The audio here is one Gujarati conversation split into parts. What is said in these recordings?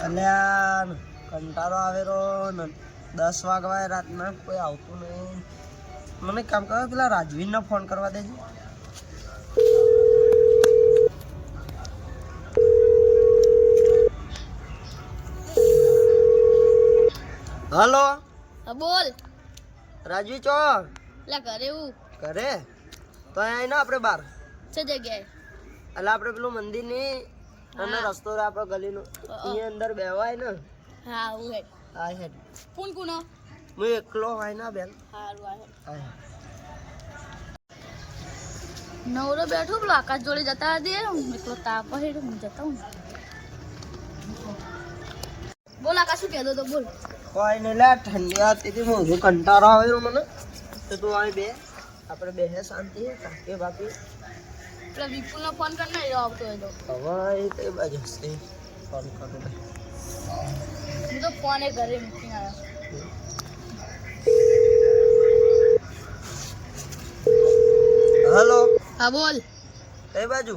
અલ્યા કંટાળો આવેલો ને 10 વાગવાય રાતના કોઈ આવતું નહીં. મને કામ કરો પેલા રાજવીરને ફોન કરવા દેજો. હલો બોલ રાજવી ચો લે ઘરે હું કરે તો અહીં ના આપણે બાર છે જગ્યાએ એટલે આપણે પેલું મંદિર ની અને રસ્તો રે આપણો ગલીનો અહીંયા અંદર બેવાય ને. હા હું હેડ હા હેડ ફોન કોનો હું એકલો હોય ના બેન. હારું આ હેડ હા નવરો બેઠો પેલો આકાશ જોડે જતા દે હું એકલો તાપ હેડ હું જતા હું. બોલ આકાશ શું કહેતો તો બોલ. કોઈ નહીં લે ઠંડી હતી મોઢું કંટાળો આવ્યો મને તો તું અહીં બે આપણે બે શાંતિ કાકે બાકી પેલા વિપુલનો ફોન કર ને આવતો હોય તો હવે એ કઈ બાજુ છે ફોન કરું લે. હું તો ફોન એ ઘરે મૂકીને આવ્યો. હલો હા બોલ કઈ બાજુ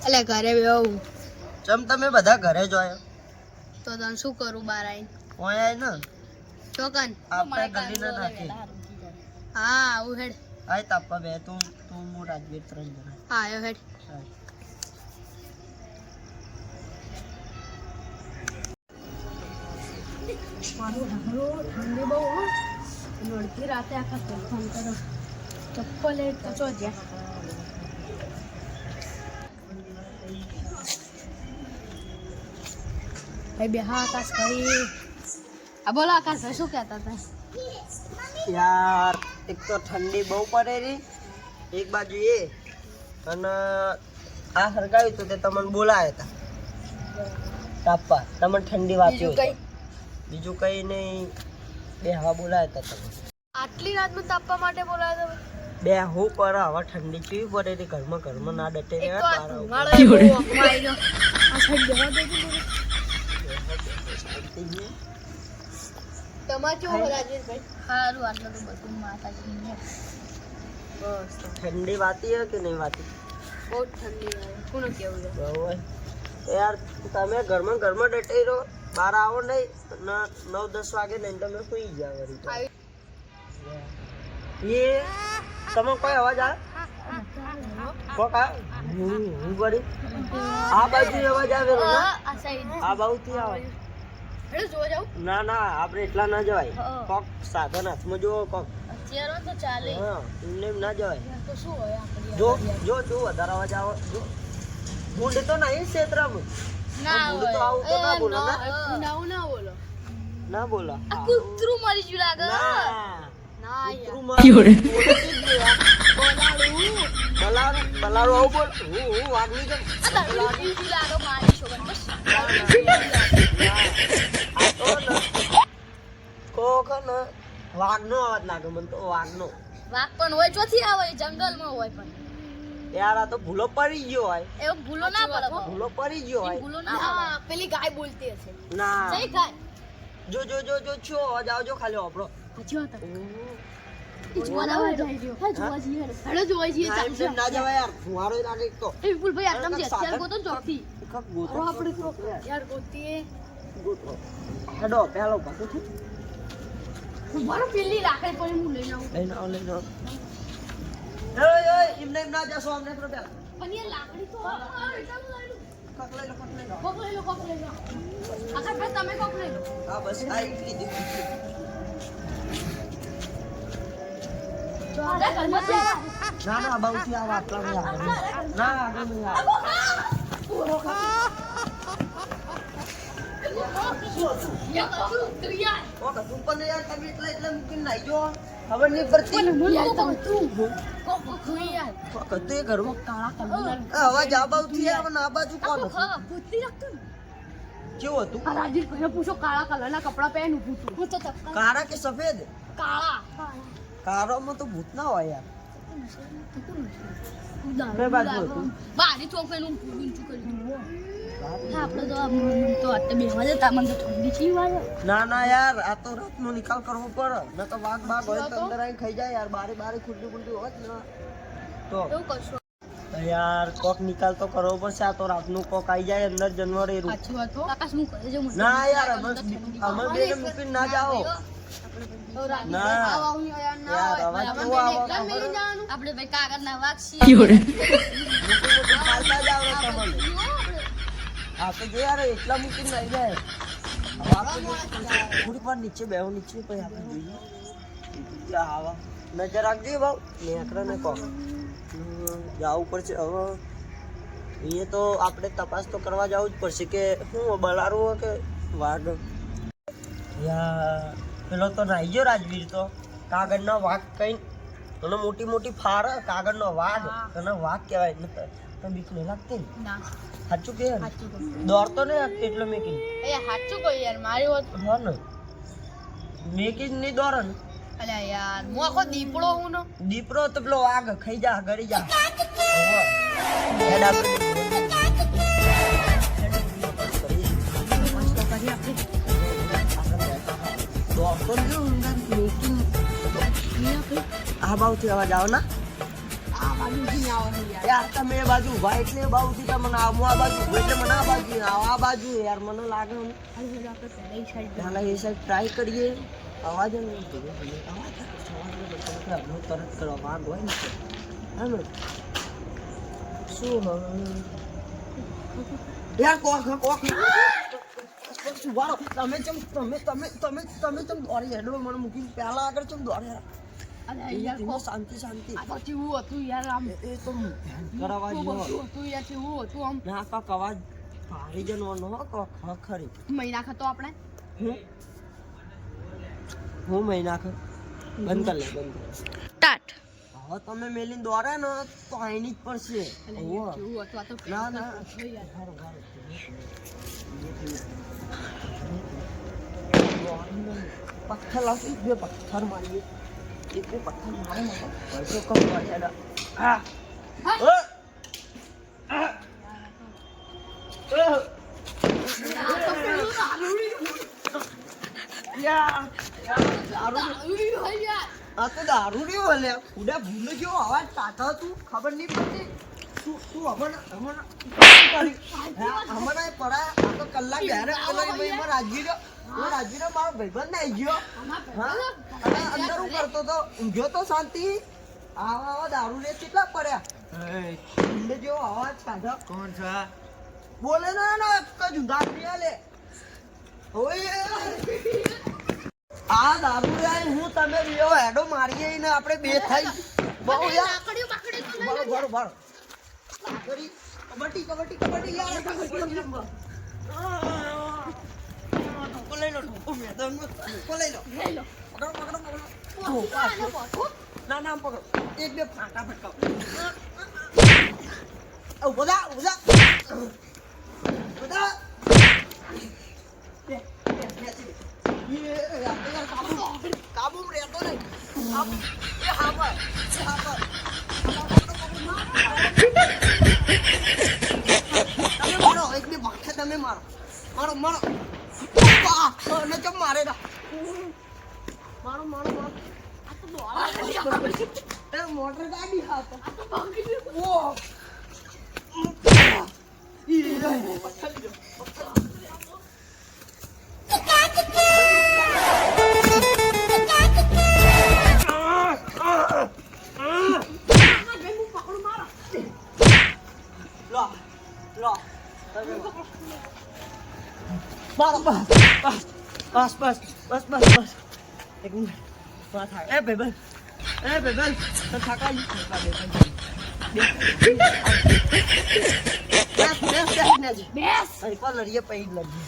એટલે ઘરે બેહું ચમ તમે બધા ઘરે જ આયા તો તને શું કરું બાર આવીને ઓય આય ને ચોકન આપણે ગલીના નાખી હા આવું હેડ આય તાપા બે તું હું રાજવીર 3 જણા. હા આવ્યો હેડ. આય. ઠંડી બહુ અડધી રાતે આખા ફોન કરો ચપ્પલ એ તો જ્યાં ભાઈ બે હા આકાશ ભાઈ આ બોલો આકાશ ભાઈ શું કહેતા હતા. યાર એક તો ઠંડી બહુ પડે રી એક બાજુ એ અને આ હરગાવ્યું તો તે તમને બોલાયા હતા તાપા તમને ઠંડી વાંચ્યું બીજું કઈ નહીં બે હવા બોલાયા હતા તમે આટલી રાતનું તાપવા માટે બોલાવ્યા હતા. બે હું પર હવા ઠંડી ચીવી પડે રી ઘરમાં ના ડટે એક રહ્યા તો આ તારા ઉપર. ધુમાડો એ બહુ અફવાઈનો. આ સાઈડ જવા દેજો મને. તમારે કેવું હોય રાજેશભાઈ? સારું આટલું તો બધું માતાજીને બસ ઠંડી વાતી હે કે નહીં વાતી બહુ ઠંડી આવે કોનું કેવું છે બહુ હોય યાર તમે ઘરમાં ડટે રહો બહાર આવો નહીં ને 9-10 વાગે નહીં તમે સુઈ જાવ વળી તો. એ તમે કોઈ અવાજ આવે કોક આ હું વળી આ બાજુ અવાજ આવેલો ને આ સાઈડ આ બાજુથી આવે હેડો જોવા જાવ ના આપણે એટલા ના જવાય હા. કોક સાધન હાથમાં જોવો કોક અત્યારે હોય તો ચાલે હા એમને એમ ના જવાય તો શું હોય આપણી જો યાર? જો જો વધારે અવાજ આવે જો ભૂંડ તો નહીં ક્ષેત્રમાં ના ભૂંડ તો આવું તો ના બોલો હોય ના ના ના બોલો ના બોલા આ કૂતરું મરી ગયું લાગે ના ના કૂતરું યાર મારું બોલતી જ નહીં યાર. બલાડું આવું બોલ હું વાગની જેમ આ તરવી બીજું લાગે મારી છોકરી બસ આ તો ને કોક ને વાઘનો અવાજ લાગે મને તો વાઘનો વાઘ પણ હોય ચોથી આવે જંગલમાં હોય પણ યાર આ તો ભૂલો પડી ગયો હોય એવો ભૂલો ના પડે ભૂલો પડી ગયો હોય ભૂલો ના પડે પેલી ગાય બોલતી હશે ના જઈ ગાય જો છો અવાજ આવજો ખાલી આપણો પછી હતા જોવા જાય જો હા જોવા જઈએ હેડો જોવા જઈએ ચાલશે ના જવાય યાર ફુવારો લાગે એક તો એ વિપુલ ભાઈ આટમ છે અત્યારે ગોતો ચોકથી કક ગોતો આપણે તો યાર ગોતીએ ગોતો હેડો પેલો પાછો છે મારો પેલી લાકડી પડી હું લઈને આવું લઈને આવ એ એમને એમ ના જશો અમને પેલો પેલા પણ એ લાકડી તો કક લઈ લો કોક લઈ લો આખા ભાઈ તમે કોક લઈ લો હા બસ આ એટલી દીધી ના બાઉથી આવ આટલા નહીં આવે ના આગળ નહીં આવે ઓકે તું પણ યાર તમે એટલે મૂકીને નાઈ જો ખબર નહીં પડતી કતું એ ઘરમાં અવાજ આ બાજુથી આવે ને આ બાજુ કોણ કેવું હતું પૂછો કાળા કલરના કપડા પહેરું પૂછું કાળા કે સફેદ કાળા કાળામાં તો ભૂત ના હોય યાર કઈ બાજુ હતું બારી ચોકનું ઊંચું કર્યું આપણે તો અત્યારે બેવા જતા મને તો ઠંડી ચી વાગે ના યાર આ તો રાતનો નિકાલ કરવો પડે ન તો વાઘ હોય તો અંદર આવીને ખાઈ જાય યાર બારે ખુલ્લી હોય જ ને તો એવું કરશો યાર કોક નિકાલ તો કરવો પડશે. આ તો રાતનું કોક આવી જાય અંદર જાનવર એ સાચી વાત હો. આકાશ હું કરે છે મોટી. ના યાર અમે બેને મૂકીને ના જાઓ. ના યાર અવાજ કેવો આવે આપણે ભાઈ કાગળના વાગશી. ચાલતા જાવ તમને. હા તો જો યાર એટલા મૂકીને લઈ જાય. થોડી વાર નીચે બેહો નીચે પછી આપણે જોઈએ આવા નજર રાખજે ભાવ નેકરા ને કહો જવું પડશે હવે. એ તો આપણે તપાસ તો કરવા જવું જ પડશે કે શું બલારું હોય કે વાઘ. યાર પેલો તો નાઈ ગયો રાજવીર તો કાગળનો વાઘ કઈ અને મોટી મોટી ફાર કાગળનો વાઘ અને વાઘ કહેવાય તો બીક નહીં લાગતી ને. ના સાચું કે સાચું કહું. દોડતો ને એટલો મેકી એ સાચું કહું યાર મારી વાત. હા ને મેકી નહીં દોડે ને. અલ્યા યાર હું આખો દીપડો હું નો. દીપડો તો પેલો વાઘ ખાઈ જા ગળી જા. હેડ આપણે દોડતો નહીં ઊંડા મેકી આ બાજુથી અવાજ આવો ના. આ બાજુથી આવે યાર. યાર તમે એ બાજુ ઉભા એટલે એ બાજુથી તમને આવું આ બાજુ ઉભો એટલે મને આ બાજુ આ બાજુ યાર મને લાગે ને. આપણે પહેલા સાઈડ ચાલો એ સાઈડ ટ્રાય કરીએ. અવાજ નહીં તરત કરો વાઘ હોય ને હા ને શું યાર કોક વાળો તમે ચમ દોડી હેડો મને મૂકીને પહેલા આગળ ચમ દોડે. યાર શાંતિ શાંતિ આ પછી હું હતું યાર આમ એ તો કરાવા જેવો હતું યાર હું હતું આમ ના કાક અવાજ ભારી જનવાનો હો કોક ખરી મહિના ખાતો આપણે હું મહિના ખર બંધ કર લે બંધ કર. સ્ટાર્ટ. હવે તમે મેલીને દોડે ને તો આઈની જ પડશે. ઓહો. ના ના પથ્થર લાવતી બે પથ્થર મારીએ એક બે પથ્થર મારે ને તો કમ વાળ્યા હા આ તો દારૂ નહીં બોલે ઉડા ભૂલે ગયો અવાજ કાઢો તું ખબર નહીં પડતી તું હમણાં પડા આ તો કલાક યારે રાજવીરો મારો ભાઈબંધ આવી ગયો હા અને અંદર હું કરતો તો ઊંઘ્યો તો શાંતિ આવા દારૂ ને કેટલા પડ્યા ભૂલે જેવો અવાજ કાઢો કોણ છે બોલે ના કજુ દારૂ લે ઓય આ દારૂ યાર હું તમે બીઓ હેડો મારીએ ને આપણે બે થઈ બહુ યાર બરો કબડ્ડી યાર ઢોકો લઈ લો ઢોકો મેદાનમાં ઢોકો લઈ લો પકડો ના પકડો એક બે ફાટા ફટકાવ ઉભા કાબુ રહેતો નહીં તમે મારો એક બે ભાખે તમે મારો ચમ મારે મારો મોટર ગાડી હાથ બસ એક મિનિટ એ ભાઈબંધ તો થાકા બેસ લડીએ પછી લડીએ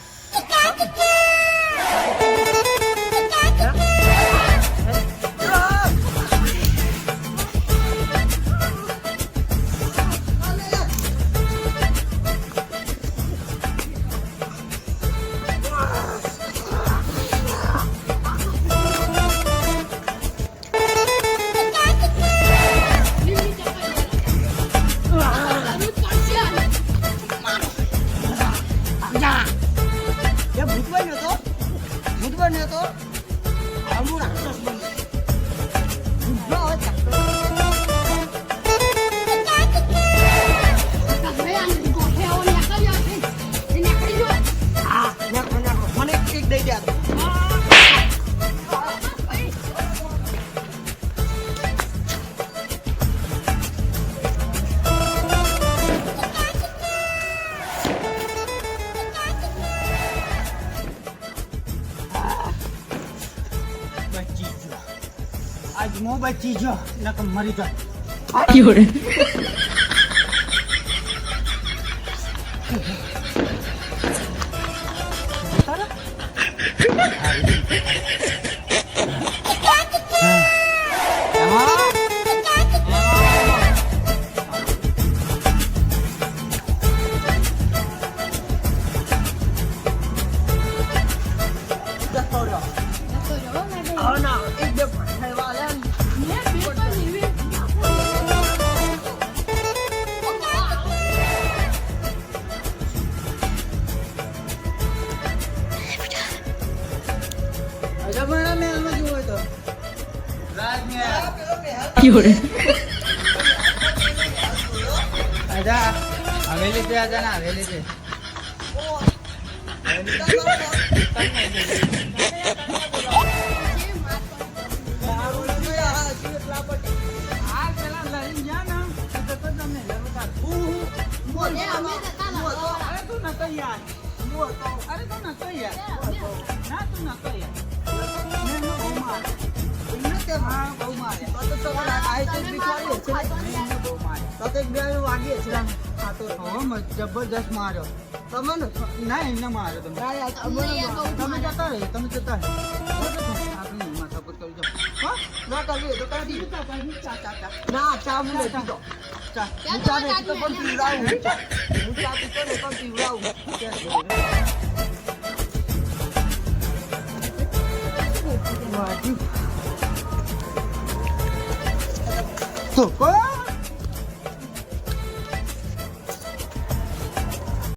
આજ મો બચી જો નકર મરી જો જતો રહ્યો. તો જવો મેડમ. હવે ના આવે. એક બે ફટાઈ વાળે ને. મેં પેપર લીધી. અરે મને મેલમાં જોવો તો રાજને આજા હવેલી पे आजा ना हवेली पे આ પેલા લઈને જા ને તો તમને જરૂર એ અમે જતા લાવો. અરે તું નતો યાર અરે તું નતો યાર ના તું નતો યાર મેં બહુ માર એમને તે હા બહુ મારે તો તમારે આ તો બીકવાડી છે ને. બહુ મારે તો એક બે વાગીએ છે ને. આ તો જબરદસ્ત માર્યો તમને ના એમને માર્યો તમે ના યાર તમને તમે જતા રહે તમે જતા રહે આપણે એમાં સપોર્ટ કરી દો હા ના કરવી તો કરી દીધું. ના ચા હું નથી પીતો. ચા હું ચા નથી પીતો પણ પીવડાવું હું ચા. હું ચા પીતો ને પણ પીવડાવું. તો